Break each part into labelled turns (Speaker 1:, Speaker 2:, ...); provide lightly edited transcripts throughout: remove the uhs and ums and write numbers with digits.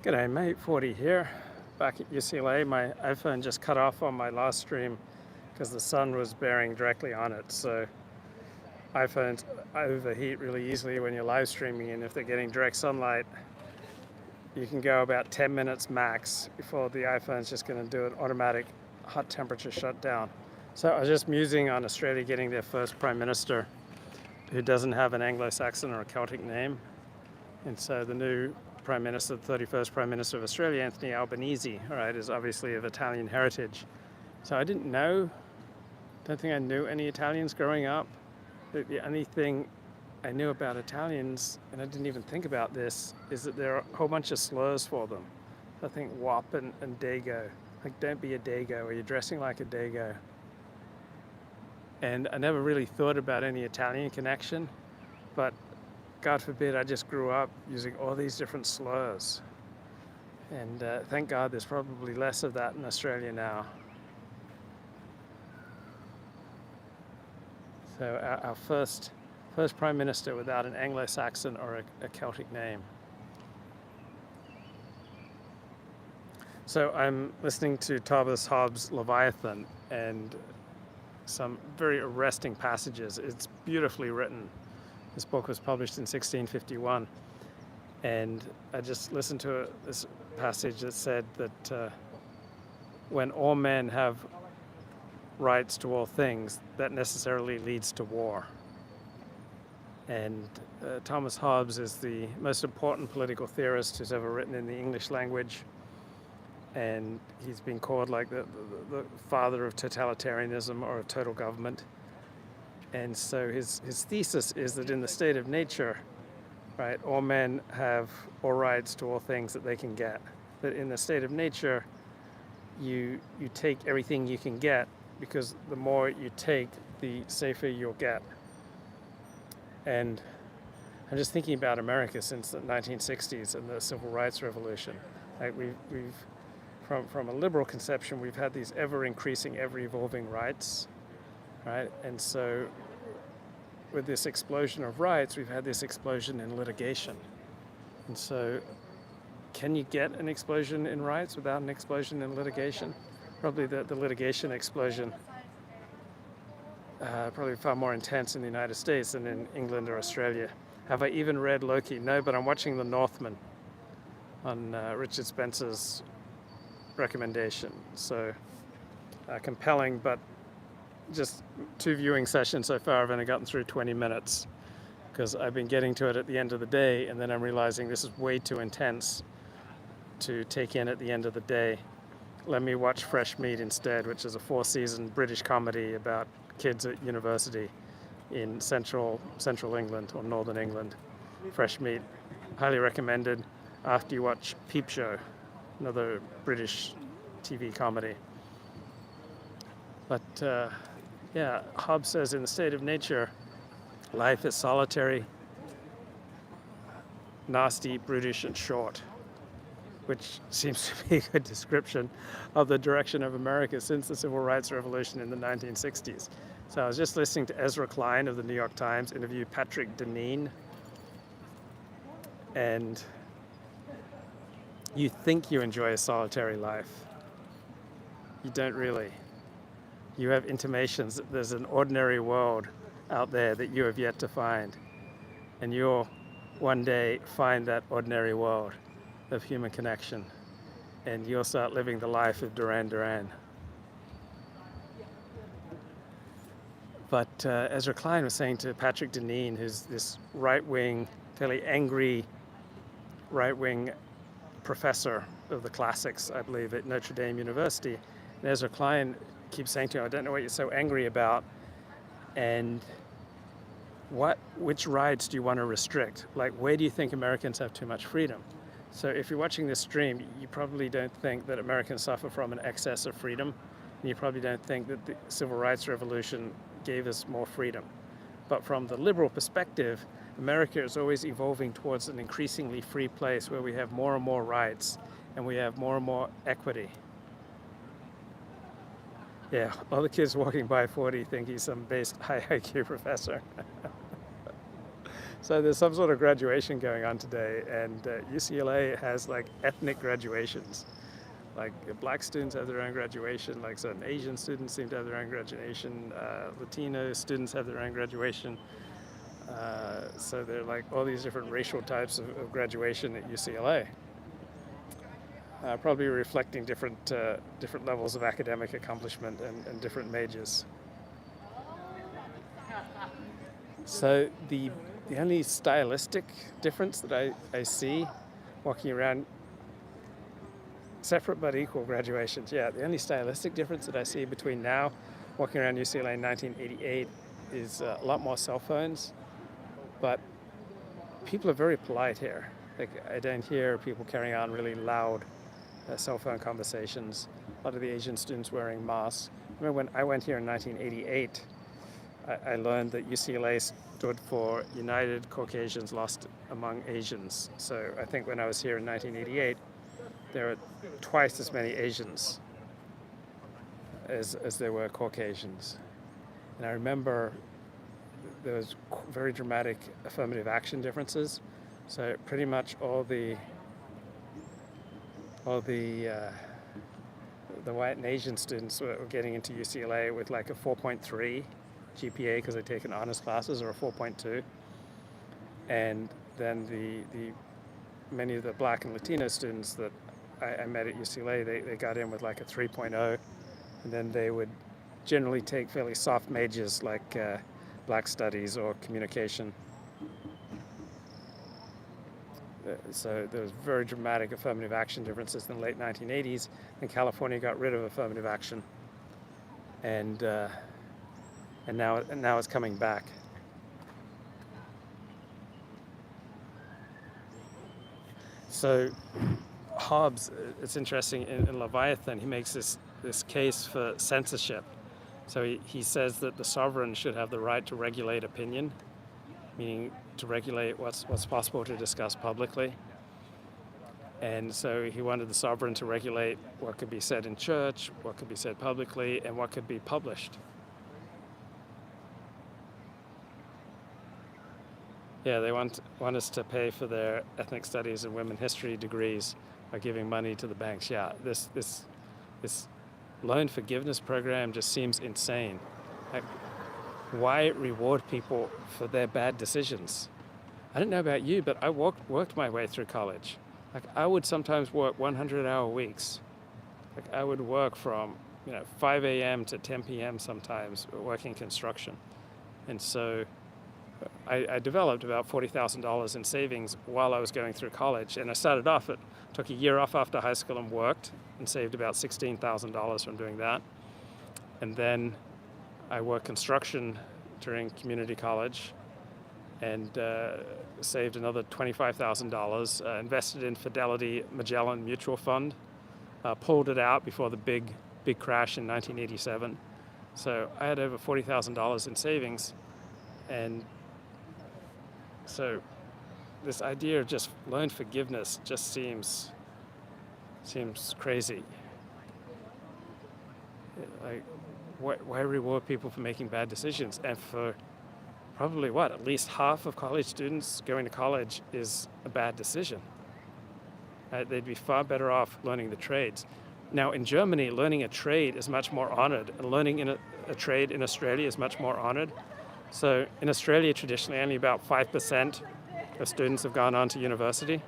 Speaker 1: G'day mate, 40 here, back at UCLA. My iPhone just cut off on my last stream because the sun was bearing directly on it. So iPhones overheat really easily when you're live streaming, and if they're getting direct sunlight, you can go about 10 minutes max before the iPhone's just going to do an automatic hot temperature shutdown. So I was just musing on Australia getting their first Prime Minister who doesn't have an Anglo-Saxon or a Celtic name. And so the new Prime Minister, the 31st Prime Minister of Australia, Anthony Albanese, is obviously of Italian heritage. So I don't think I knew any Italians growing up. The only thing I knew about Italians, and I didn't even think about this, is that there are a whole bunch of slurs for them. I think wop and dago. Like, don't be a dago, or you're dressing like a dago. And I never really thought about any Italian connection, but God forbid, I just grew up using all these different slurs. And thank God there's probably less of that in Australia now. So our first Prime Minister without an Anglo-Saxon or a Celtic name. So I'm listening to Thomas Hobbes' Leviathan, and some very arresting passages. It's beautifully written. This book was published in 1651, and I just listened to this passage that said that when all men have rights to all things, that necessarily leads to war. And Thomas Hobbes is the most important political theorist who's ever written in the English language, and he's been called like the father of totalitarianism or of total government. And so his thesis is that in the state of nature, right, all men have all rights to all things that they can get. That in the state of nature, you take everything you can get, because the more you take, the safer you'll get. And I'm just thinking about America since the 1960s and the Civil Rights Revolution. Like we've from a liberal conception, we've had these ever-increasing, ever-evolving rights. Right, and so with this explosion of rights, we've had this explosion in litigation. And so, can you get an explosion in rights without an explosion in litigation? Probably the litigation explosion, probably far more intense in the United States than in England or Australia. Have I even read Loki? No, but I'm watching The Northman on Richard Spencer's recommendation. So compelling, but just 2 viewing sessions so far. I've only gotten through 20 minutes because I've been getting to it at the end of the day, and then I'm realizing this is way too intense to take in at the end of the day. Let me watch Fresh Meat instead, which is a 4-season British comedy about kids at university in central England or northern England. Fresh Meat, highly recommended after you watch Peep Show, another British TV comedy. But yeah, Hobbes says in the state of nature, life is solitary, nasty, brutish, and short, which seems to be a good description of the direction of America since the Civil Rights Revolution in the 1960s. So I was just listening to Ezra Klein of the New York Times interview Patrick Deneen, and you think you enjoy a solitary life. You don't really. You have intimations that there's an ordinary world out there that you have yet to find. And you'll one day find that ordinary world of human connection. And you'll start living the life of Duran Duran. But Ezra Klein was saying to Patrick Deneen, who's this right-wing, fairly angry right-wing professor of the classics, I believe, at Notre Dame University. And Ezra Klein keeps saying to him, I don't know what you're so angry about, and which rights do you want to restrict? Like, where do you think Americans have too much freedom? So if you're watching this stream, you probably don't think that Americans suffer from an excess of freedom, and you probably don't think that the Civil Rights Revolution gave us more freedom. But from the liberal perspective, America is always evolving towards an increasingly free place where we have more and more rights, and we have more and more equity. Yeah, all the kids walking by 40 think he's some based high IQ professor. So there's some sort of graduation going on today, and UCLA has like ethnic graduations. Like black students have their own graduation, like certain Asian students seem to have their own graduation, Latino students have their own graduation. So there are like all these different racial types of graduation at UCLA. Probably reflecting different levels of academic accomplishment and different majors. So the only stylistic difference that I see walking around, separate but equal graduations, yeah, the only stylistic difference that I see between now, walking around UCLA in 1988, is a lot more cell phones, but people are very polite here. Like, I don't hear people carrying on really loud cell phone conversations. A lot of the Asian students wearing masks. I remember when I went here in 1988, I learned that UCLA stood for United Caucasians Lost Among Asians. So I think when I was here in 1988, there were twice as many Asians as there were Caucasians. And I remember there was very dramatic affirmative action differences. So pretty much all the white and Asian students were getting into UCLA with like a 4.3 GPA because they'd taken honors classes, or a 4.2. And then the many of the black and Latino students that I met at UCLA, they got in with like a 3.0, and then they would generally take fairly soft majors like black studies or communication. So there was very dramatic affirmative action differences in the late 1980s, and California got rid of affirmative action, and now it's coming back. So Hobbes, it's interesting, in Leviathan, he makes this case for censorship. So he says that the sovereign should have the right to regulate opinion, meaning to regulate what's possible to discuss publicly. And so he wanted the sovereign to regulate what could be said in church, what could be said publicly, and what could be published. Yeah, they want us to pay for their ethnic studies and women history degrees by giving money to the banks. Yeah, this loan forgiveness program just seems insane. Like, why reward people for their bad decisions? I don't know about you, but I worked my way through college. Like, I would sometimes work 100-hour weeks. Like, I would work from 5 a.m. to 10 p.m. sometimes, working construction. And so I developed about $40,000 in savings while I was going through college. And I started off, took a year off after high school and worked, and saved about $16,000 from doing that. And then I worked construction during community college, and saved another $25,000, invested in Fidelity Magellan Mutual Fund, pulled it out before the big crash in 1987. So I had over $40,000 in savings, and so this idea of just loan forgiveness just seems crazy. Like, why reward people for making bad decisions? And for probably at least half of college students, going to college is a bad decision. They'd be far better off learning the trades. Now, in Germany, learning a trade is much more honored, and learning in a trade in Australia is much more honored. So in Australia, traditionally, only about 5% of students have gone on to university.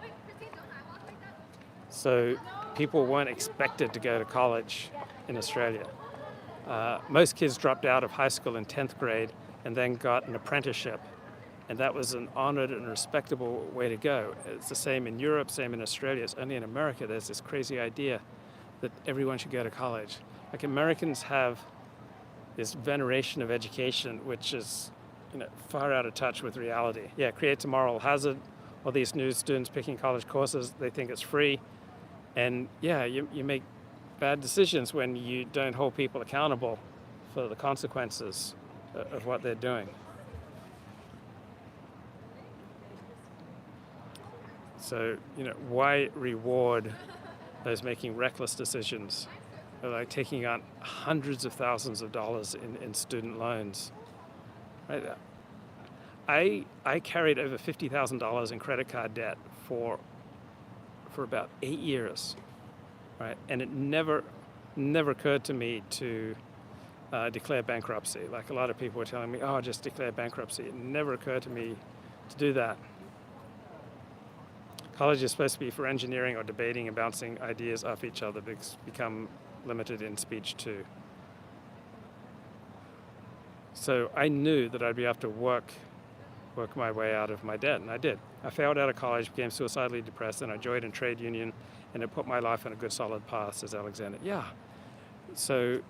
Speaker 1: So people weren't expected to go to college in Australia. Most kids dropped out of high school in 10th grade and then got an apprenticeship. And that was an honored and respectable way to go. It's the same in Europe, same in Australia. It's only in America there's this crazy idea that everyone should go to college. Like, Americans have this veneration of education, which is far out of touch with reality. Yeah, it creates a moral hazard. All these new students picking college courses, they think it's free. And yeah, you make bad decisions when you don't hold people accountable for the consequences of what they're doing. So, why reward those making reckless decisions, like taking out hundreds of thousands of dollars in student loans? Right? I carried over $50,000 in credit card debt for about 8 years, right? And it never occurred to me to declare bankruptcy. Like a lot of people were telling me, oh, just declare bankruptcy. It never occurred to me to do that. College is supposed to be for engineering or debating and bouncing ideas off each other, become limited in speech too. So I knew that I'd be able to work my way out of my debt, and I did. I failed out of college, became suicidally depressed, and I joined a trade union, and it put my life on a good solid path, says Alexander. Yeah. So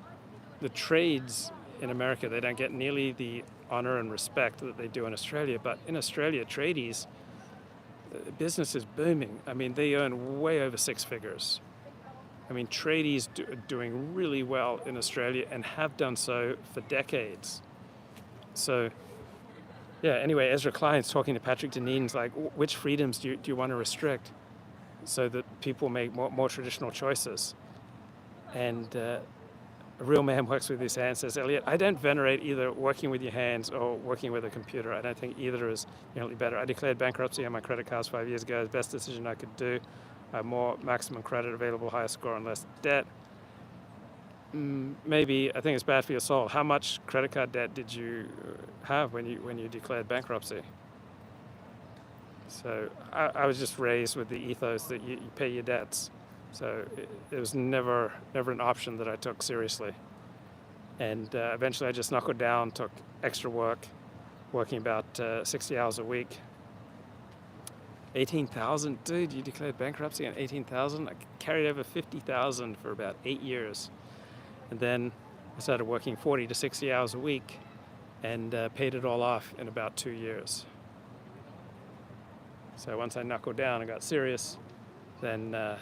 Speaker 1: the trades in America, they don't get nearly the honor and respect that they do in Australia, but in Australia, tradies, business is booming. I mean, they earn way over six figures. I mean, tradies are doing really well in Australia and have done so for decades. So, yeah, anyway, Ezra Klein's talking to Patrick Deneen's like, which freedoms do you want to restrict so that people make more traditional choices? And a real man works with his hands, says Elliot. I don't venerate either working with your hands or working with a computer. I don't think either is inherently better. I declared bankruptcy on my credit cards 5 years ago. The best decision I could do. I have more maximum credit available, higher score, and less debt. Maybe I think it's bad for your soul. How much credit card debt did you have when you declared bankruptcy? So I was just raised with the ethos that you pay your debts. So it was never an option that I took seriously. And eventually I just knuckled down, took extra work, working about 60 hours a week. 18,000, dude, you declared bankruptcy on 18,000? I carried over 50,000 for about 8 years. And then I started working 40 to 60 hours a week and paid it all off in about 2 years. So once I knuckled down and got serious, then I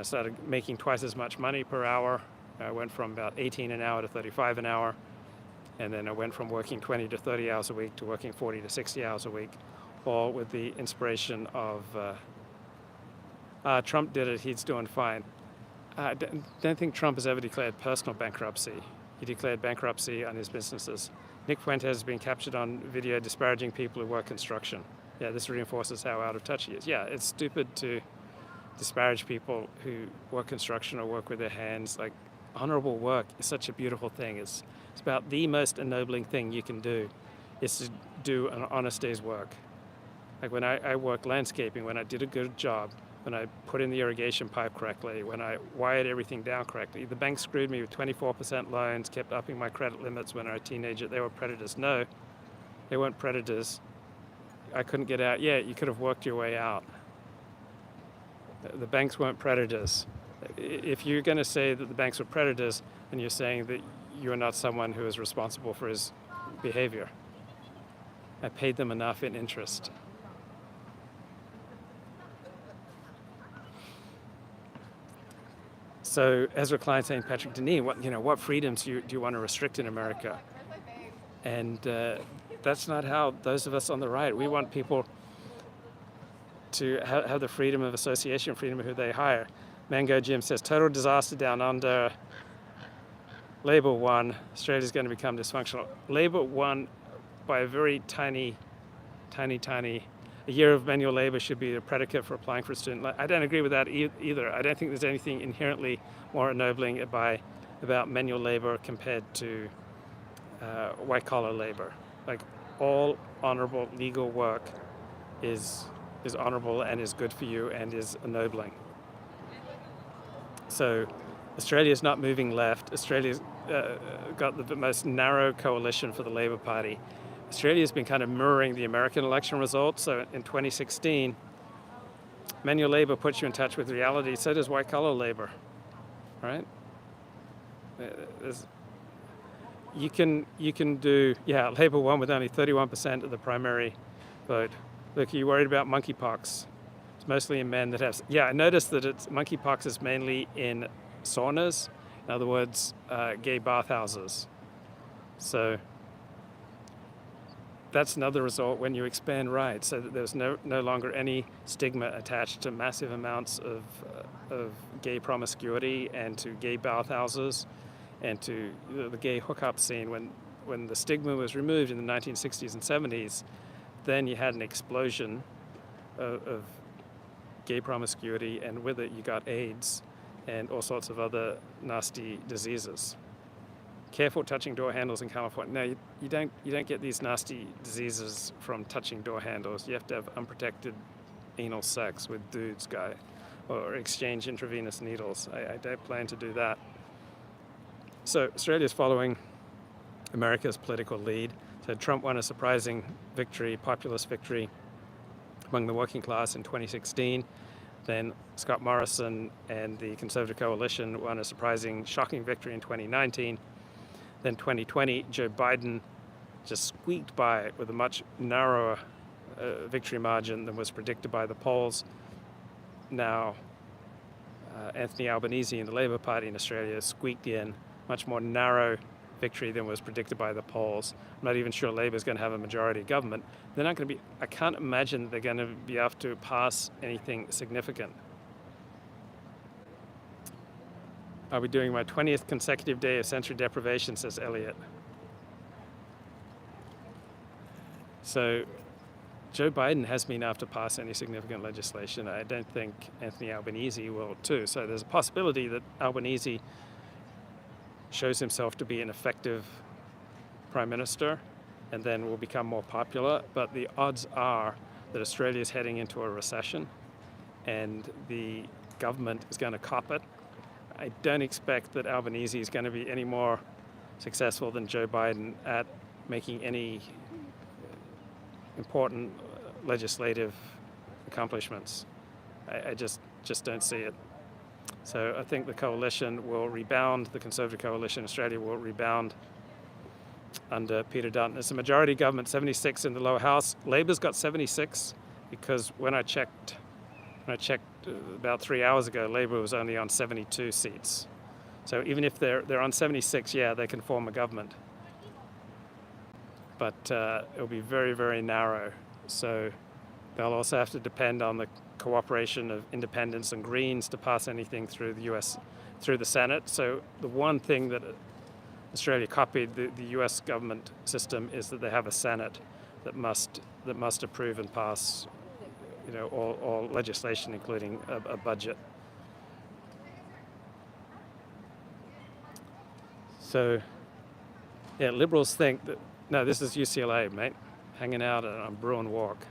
Speaker 1: started making twice as much money per hour. I went from about 18 an hour to 35 an hour. And then I went from working 20 to 30 hours a week to working 40 to 60 hours a week, all with the inspiration of Trump did it, he's doing fine. I don't think Trump has ever declared personal bankruptcy. He declared bankruptcy on his businesses. Nick Fuentes has been captured on video disparaging people who work construction. Yeah, this reinforces how out of touch he is. Yeah, it's stupid to disparage people who work construction or work with their hands. Like, honorable work is such a beautiful thing. It's about the most ennobling thing you can do is to do an honest day's work. Like when I worked landscaping, when I did a good job, when I put in the irrigation pipe correctly, when I wired everything down correctly. The bank screwed me with 24% loans, kept upping my credit limits when I was a teenager. They were predators. No, they weren't predators. I couldn't get out. Yeah, you could have worked your way out. The banks weren't predators. If you're going to say that the banks were predators, then you're saying that you're not someone who is responsible for his behavior. I paid them enough in interest. So Ezra Klein saying, Patrick Deneen, what freedoms do you want to restrict in America? And that's not how those of us on the right, we want people to have the freedom of association, freedom of who they hire. Mango Jim says, total disaster down under. Labour won. Australia's going to become dysfunctional. Labour won by a very tiny. A year of manual labour should be a predicate for applying for a student loan. I don't agree with that either. I don't think there's anything inherently more ennobling about manual labour compared to white-collar labour. Like, all honourable legal work is honourable and is good for you and is ennobling. So Australia's not moving left. Australia's got the most narrow coalition for the Labour Party. Australia's been kind of mirroring the American election results. So in 2016, manual labour puts you in touch with reality. So does white-collar labour, right? You can do, Labour won with only 31% of the primary vote. Look, are you worried about monkeypox? It's mostly in men that have. Yeah, I noticed that monkeypox is mainly in saunas. In other words, gay bathhouses. So that's another result when you expand rights, so that there's no longer any stigma attached to massive amounts of gay promiscuity and to gay bathhouses and to the gay hookup scene when when the stigma was removed in the 1960s and 70s, then you had an explosion of gay promiscuity, and with it you got AIDS and all sorts of other nasty diseases. Careful touching door handles in California. No, you don't get these nasty diseases from touching door handles. You have to have unprotected anal sex with dudes, guy, or exchange intravenous needles. I don't plan to do that. So Australia's following America's political lead. So Trump won a surprising victory, populist victory among the working class in 2016. Then Scott Morrison and the Conservative Coalition won a surprising, shocking victory in 2019. Then 2020, Joe Biden just squeaked by with a much narrower victory margin than was predicted by the polls. Now, Anthony Albanese in the Labour Party in Australia squeaked in much more narrow victory than was predicted by the polls. I'm not even sure Labour is going to have a majority government. They're not going to be, I can't imagine that they're going to be able to pass anything significant. I'll be doing my 20th consecutive day of sensory deprivation, says Elliot. So Joe Biden hasn't been able to pass any significant legislation. I don't think Anthony Albanese will too. So there's a possibility that Albanese shows himself to be an effective prime minister and then will become more popular. But the odds are that Australia is heading into a recession and the government is going to cop it. I don't expect that Albanese is going to be any more successful than Joe Biden at making any important legislative accomplishments. I just don't see it. So I think the coalition will rebound, the Conservative Coalition in Australia will rebound under Peter Dutton. It's a majority government, 76 in the lower house. Labor's got 76 because when I checked about 3 hours ago, Labor was only on 72 seats. So even if they're on 76, yeah, they can form a government. But it'll be very, very narrow. So they'll also have to depend on the cooperation of independents and Greens to pass anything through the US, through the Senate. So the one thing that Australia copied the US government system is that they have a Senate that must approve and pass, all legislation, including a budget. So, yeah, Liberals think that, no, this is UCLA, mate, hanging out on Bruin Walk.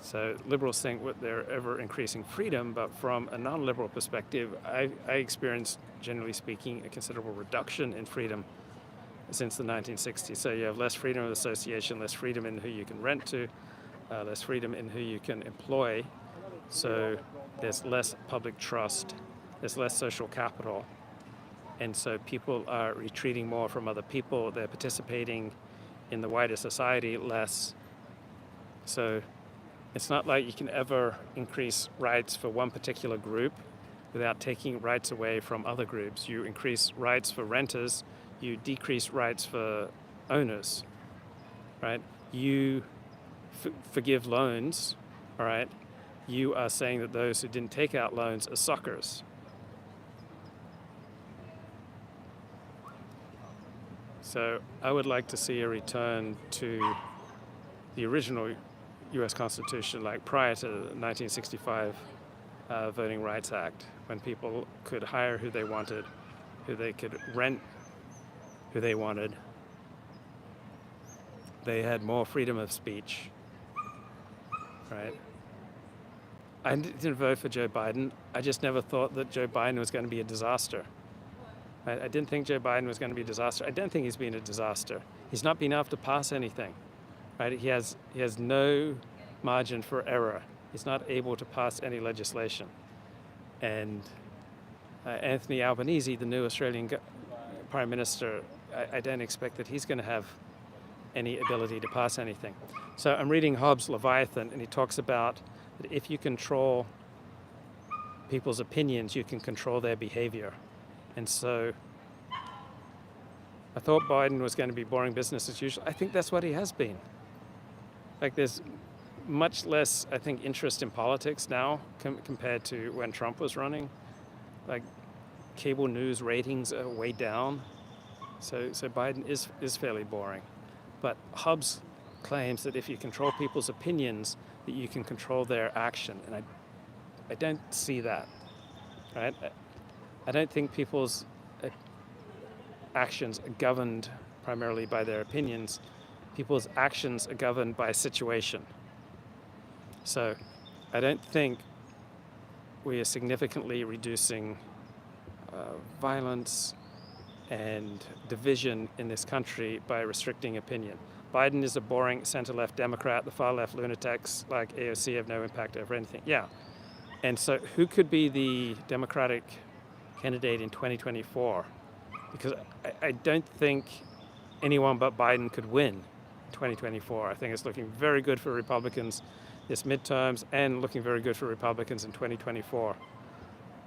Speaker 1: So Liberals think with their ever-increasing freedom, but from a non-liberal perspective, I experience, generally speaking, a considerable reduction in freedom since the 1960s. So you have less freedom of association, less freedom in who you can rent to, less freedom in who you can employ. So there's less public trust, there's less social capital. And so people are retreating more from other people. They're participating in the wider society less. So it's not like you can ever increase rights for one particular group without taking rights away from other groups. You increase rights for renters, you decrease rights for owners, right? You forgive loans, all right? You are saying that those who didn't take out loans are suckers. So I would like to see a return to the original U.S. Constitution, like prior to the 1965 Voting Rights Act, when people could hire who they wanted, who they could rent who they wanted. They had more freedom of speech, right? I didn't vote for Joe Biden. I just never thought that Joe Biden was going to be a disaster. I didn't think Joe Biden was going to be a disaster. I don't think he's been a disaster. He's not been able to pass anything. Right? He has no margin for error. He's not able to pass any legislation. And Anthony Albanese, the new Australian Prime Minister, I don't expect that he's going to have any ability to pass anything. So I'm reading Hobbes' Leviathan, and he talks about that if you control people's opinions, you can control their behavior. And so I thought Biden was going to be boring business as usual. I think that's what he has been. Like, there's much less, I think, interest in politics now compared to when Trump was running. Like, cable news ratings are way down. So Biden is fairly boring. But Hobbes claims that if you control people's opinions, that you can control their action. And I don't see that, right? I don't think people's actions are governed primarily by their opinions. People's actions are governed by a situation. So I don't think we are significantly reducing violence and division in this country by restricting opinion. Biden is a boring center-left Democrat. The far-left lunatics like AOC have no impact over anything. Yeah. And so who could be the Democratic candidate in 2024? Because I don't think anyone but Biden could win in 2024. I think it's looking very good for Republicans this midterms and looking very good for Republicans in 2024.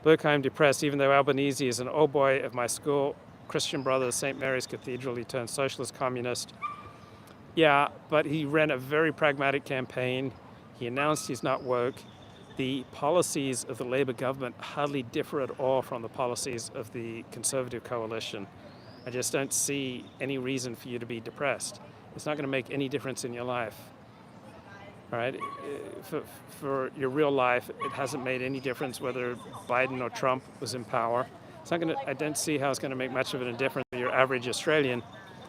Speaker 1: Berkheim depressed, even though Albanese is an old boy of my school, Christian Brothers, St. Mary's Cathedral, he turned socialist communist. Yeah, but he ran a very pragmatic campaign. He announced he's not woke. The policies of the Labour government hardly differ at all from the policies of the Conservative coalition. I just don't see any reason for you to be depressed. It's not going to make any difference in your life. All right? For your real life, it hasn't made any difference whether Biden or Trump was in power. It's not going to, I don't see how it's going to make much of a difference for your average Australian,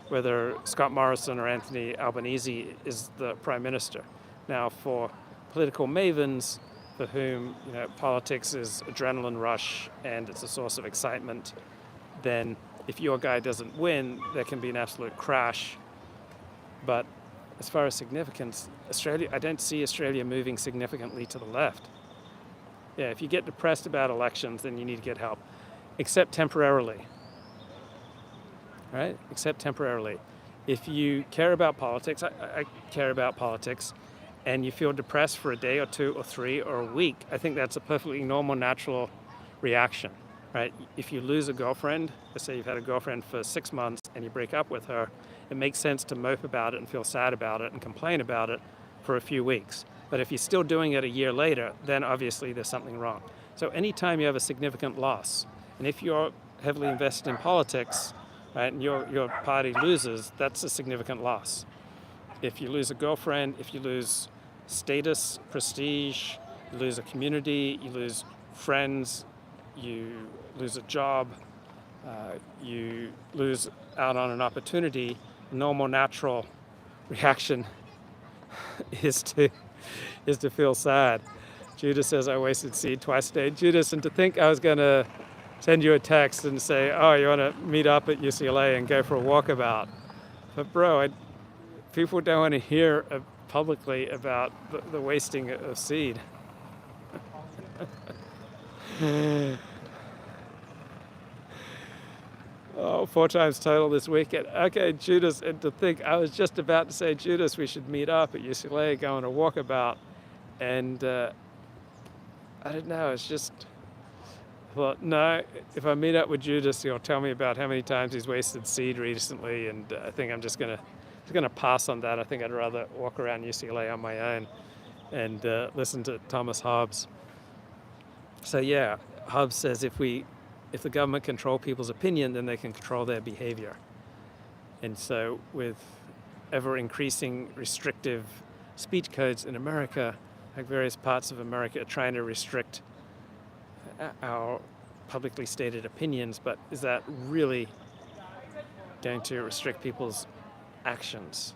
Speaker 1: whether Scott Morrison or Anthony Albanese is the Prime Minister. Now, for political mavens, for whom politics is adrenaline rush and it's a source of excitement, then if your guy doesn't win, there can be an absolute crash. But as far as significance, Australia, I don't see Australia moving significantly to the left. Yeah, if you get depressed about elections, then you need to get help, except temporarily. Right? Except temporarily. If you care about politics, I care about politics, and you feel depressed for a day or two or three or a week, I think that's a perfectly normal, natural reaction, right? If you lose a girlfriend, let's say you've had a girlfriend for 6 months and you break up with her, it makes sense to mope about it and feel sad about it and complain about it for a few weeks. But if you're still doing it a year later, then obviously there's something wrong. So anytime you have a significant loss, and if you're heavily invested in politics, right, and your party loses, that's a significant loss. If you lose a girlfriend, if you lose status, prestige, you lose a community, you lose friends, you lose a job, you lose out on an opportunity, the normal, natural reaction is to feel sad. Judas says, I wasted seed twice a day. Judas, and to think I was going to send you a text and say, oh, you want to meet up at UCLA and go for a walkabout. But bro, people don't want to hear publicly about the wasting of seed. Oh, 4 times total this weekend. Okay, Judas, and to think, I was just about to say, Judas, we should meet up at UCLA, go on a walkabout. And I don't know, it's just, well, no, if I meet up with Judas, he'll tell me about how many times he's wasted seed recently, and I think I'm just gonna pass on that. I think I'd rather walk around UCLA on my own and listen to Thomas Hobbes. So yeah, Hobbes says if the government control people's opinion, then they can control their behavior. And so with ever increasing restrictive speech codes in America, like various parts of America are trying to restrict our publicly stated opinions, but is that really going to restrict people's actions?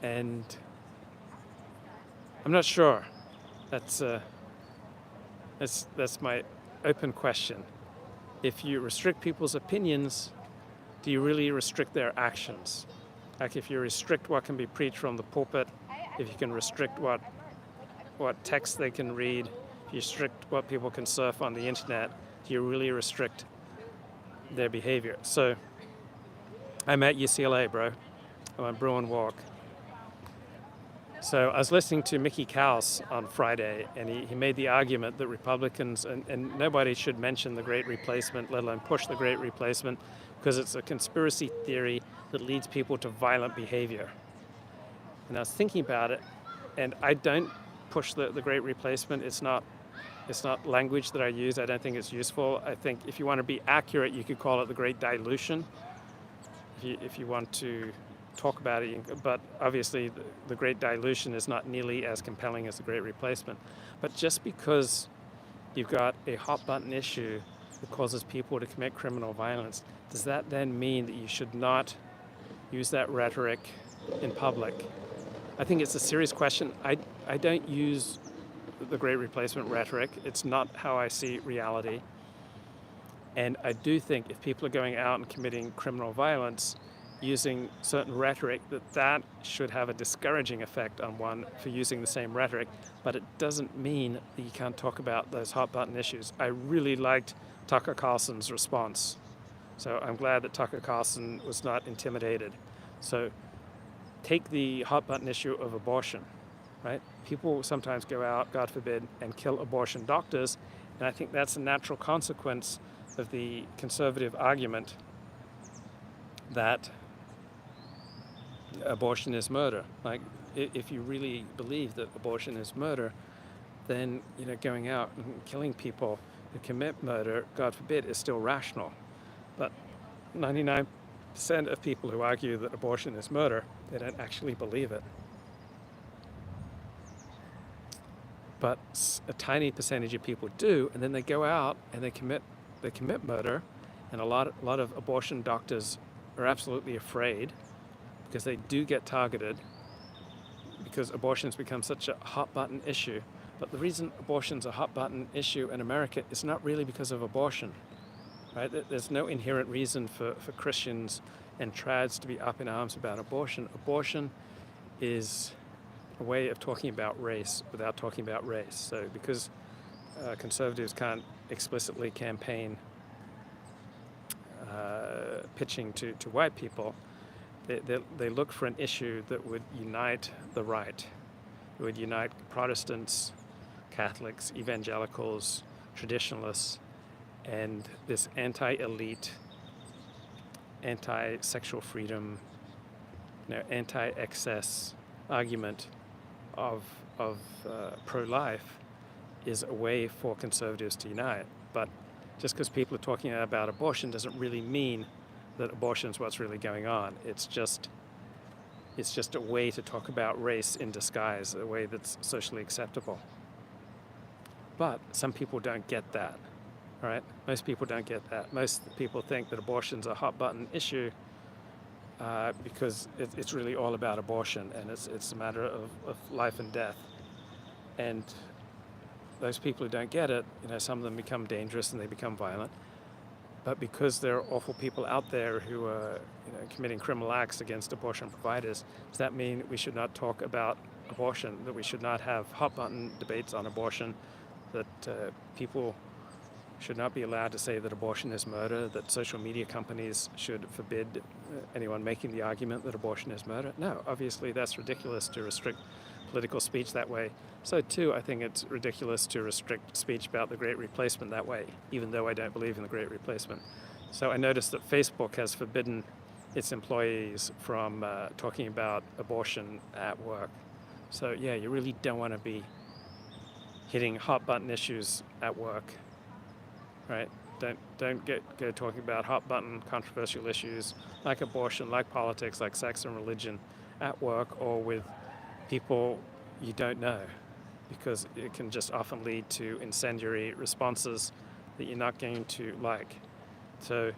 Speaker 1: And I'm not sure. That's my open question. If you restrict people's opinions, do you really restrict their actions? Like if you restrict what can be preached from the pulpit, if you can restrict what text they can read, if you restrict what people can surf on the internet, do you really restrict their behavior? So I'm at UCLA, bro. I'm on Bruin Walk. So I was listening to Mickey Kaus on Friday, and he made the argument that Republicans, and nobody should mention the Great Replacement, let alone push the Great Replacement, because it's a conspiracy theory that leads people to violent behavior. And I was thinking about it, and I don't push the Great Replacement. It's not language that I use. I don't think it's useful. I think if you want to be accurate, you could call it the Great Dilution, if you want to talk about it, but obviously the Great Dilution is not nearly as compelling as the Great Replacement. But just because you've got a hot button issue that causes people to commit criminal violence, does that then mean that you should not use that rhetoric in public? I think it's a serious question. I don't use the Great Replacement rhetoric. It's not how I see reality. And I do think if people are going out and committing criminal violence using certain rhetoric, that should have a discouraging effect on one for using the same rhetoric, but it doesn't mean that you can't talk about those hot button issues. I really liked Tucker Carlson's response. So I'm glad that Tucker Carlson was not intimidated. So take the hot button issue of abortion, right? People sometimes go out, God forbid, and kill abortion doctors, and I think that's a natural consequence of the conservative argument that abortion is murder. Like, if you really believe that abortion is murder, then going out and killing people who commit murder, God forbid, is still rational. But 99% of people who argue that abortion is murder, they don't actually believe it. But a tiny percentage of people do, and then they go out and they commit murder, and a lot of abortion doctors are absolutely afraid because they do get targeted because abortion's become such a hot button issue. But the reason abortion's a hot button issue in America is not really because of abortion, right? There's no inherent reason for Christians and trads to be up in arms about abortion. Abortion is a way of talking about race without talking about race. So because conservatives can't explicitly campaign pitching to white people, they look for an issue that would unite the right. It would unite Protestants, Catholics, evangelicals, traditionalists, and this anti-elite, anti-sexual freedom, anti-excess argument of pro-life is a way for conservatives to unite. But just because people are talking about abortion doesn't really mean that abortion is what's really going on. It's just a way to talk about race in disguise, a way that's socially acceptable. But some people don't get that, right? Most people don't get that. Most people think that abortion's a hot button issue because it's really all about abortion, and it's a matter of life and death. And those people who don't get it, some of them become dangerous and they become violent. But because there are awful people out there who are committing criminal acts against abortion providers, does that mean we should not talk about abortion, that we should not have hot-button debates on abortion, that people should not be allowed to say that abortion is murder, that social media companies should forbid anyone making the argument that abortion is murder? No, obviously that's ridiculous to restrict political speech that way. So too, I think it's ridiculous to restrict speech about the Great Replacement that way, even though I don't believe in the Great Replacement. So I noticed that Facebook has forbidden its employees from talking about abortion at work. So yeah, you really don't want to be hitting hot button issues at work, right? Don't go talking about hot button controversial issues like abortion, like politics, like sex and religion at work or with people you don't know, because it can just often lead to incendiary responses that you're not going to like. So,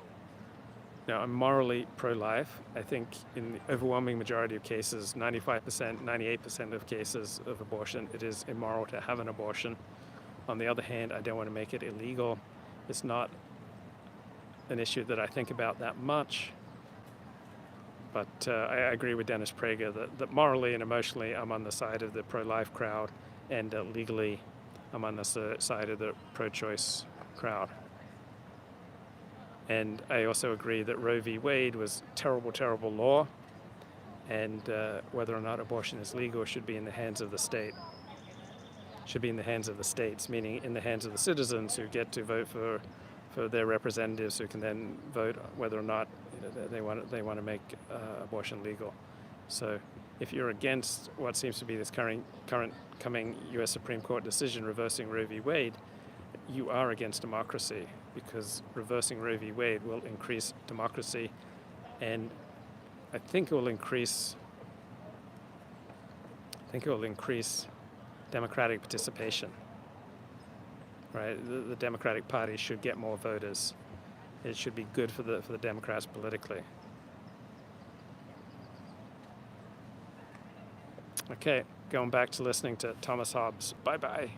Speaker 1: I'm morally pro-life. I think in the overwhelming majority of cases, 95%, 98% of cases of abortion, it is immoral to have an abortion. On the other hand, I don't want to make it illegal. It's not an issue that I think about that much. But I agree with Dennis Prager that morally and emotionally I'm on the side of the pro-life crowd, and legally I'm on the side of the pro-choice crowd. And I also agree that Roe v. Wade was terrible, terrible law, and whether or not abortion is legal should be in the hands of the state. Should be in the hands of the states, meaning in the hands of the citizens who get to vote for their representatives, who can then vote whether or not they want to make abortion legal. So if you're against what seems to be this current coming U.S. Supreme Court decision reversing Roe v. Wade, you are against democracy, because reversing Roe v. Wade will increase democracy, and I think it will increase. I think it will increase democratic participation. Right, the Democratic Party should get more voters. It should be good for the Democrats politically. Okay, going back to listening to Thomas Hobbes. Bye-bye.